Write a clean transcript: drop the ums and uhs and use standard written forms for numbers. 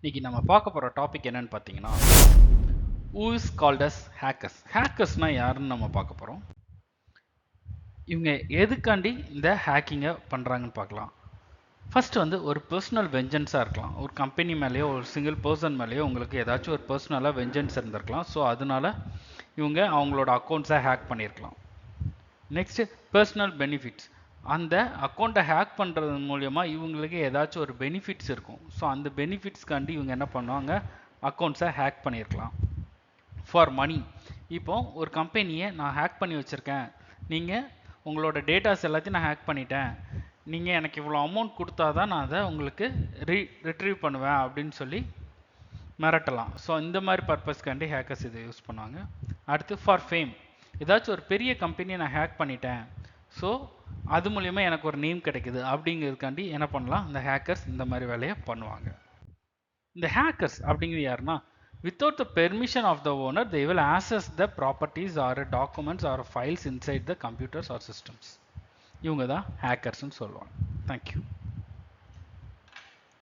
இன்னைக்கு நம்ம பார்க்க போகிற டாபிக் என்னன்னு பார்த்தீங்கன்னா who is called as hackers. ஹேக்கர்ஸ்னால் யாருன்னு நம்ம பார்க்க போகிறோம். இவங்க எதுக்காண்டி இந்த ஹேக்கிங்கை பண்ணுறாங்கன்னு பார்க்கலாம். ஃபர்ஸ்ட் வந்து ஒரு பர்சனல் வெஞ்சன்ஸாக இருக்கலாம். ஒரு கம்பெனி மேலேயோ ஒரு சிங்கிள் பர்சன் மேலேயோ உங்களுக்கு ஏதாச்சும் ஒரு பர்சனலாக வெஞ்சன்ஸ் இருந்திருக்கலாம். ஸோ அதனால இவங்க அவங்களோட அக்கௌண்ட்ஸை ஹேக் பண்ணியிருக்கலாம். Next personal benefits. அந்த அக்கௌண்ட்டை ஹேக் பண்ணுறது மூலயமா இவங்களுக்கு ஏதாச்சும் ஒரு பெனிஃபிட்ஸ் இருக்கும். ஸோ அந்த பெனிஃபிட்ஸ்க்காண்டி இவங்க என்ன பண்ணுவாங்க, அக்கௌண்ட்ஸை ஹேக் பண்ணியிருக்கலாம். ஃபார் மணி, இப்போ ஒரு கம்பெனியை நான் ஹேக் பண்ணி வச்சுருக்கேன், நீங்கள் உங்களோட டேட்டாஸ் எல்லாத்தையும் நான் ஹேக் பண்ணிட்டேன், நீங்கள் எனக்கு இவ்வளோ அமௌண்ட் கொடுத்தா தான் நான் அதை உங்களுக்கு ரிட்ரீவ் பண்ணுவேன் அப்படின்னு சொல்லி மிரட்டலாம். ஸோ இந்த மாதிரி பர்பஸ்க்காண்டி ஹேக்கர்ஸ் இதை யூஸ் பண்ணுவாங்க. அடுத்து ஃபார் ஃபேம், ஏதாச்சும் ஒரு பெரிய கம்பெனியை நான் ஹேக் பண்ணிட்டேன், ஸோ அது மூலிமா எனக்கு ஒரு நேம் கிடைக்குது அப்படிங்கிறதுக்காண்டி என்ன பண்ணலாம், இந்த ஹேக்கர்ஸ் இந்த மாதிரி வேலையை பண்ணுவாங்க. இந்த ஹேக்கர்ஸ் அப்படிங்கிறது யாருன்னா, without the permission of the owner they will access the properties or documents or files inside the computers or systems. இவங்க தான் ஹேக்கர்ஸ்னு சொல்லுவாங்க. தேங்க்யூ.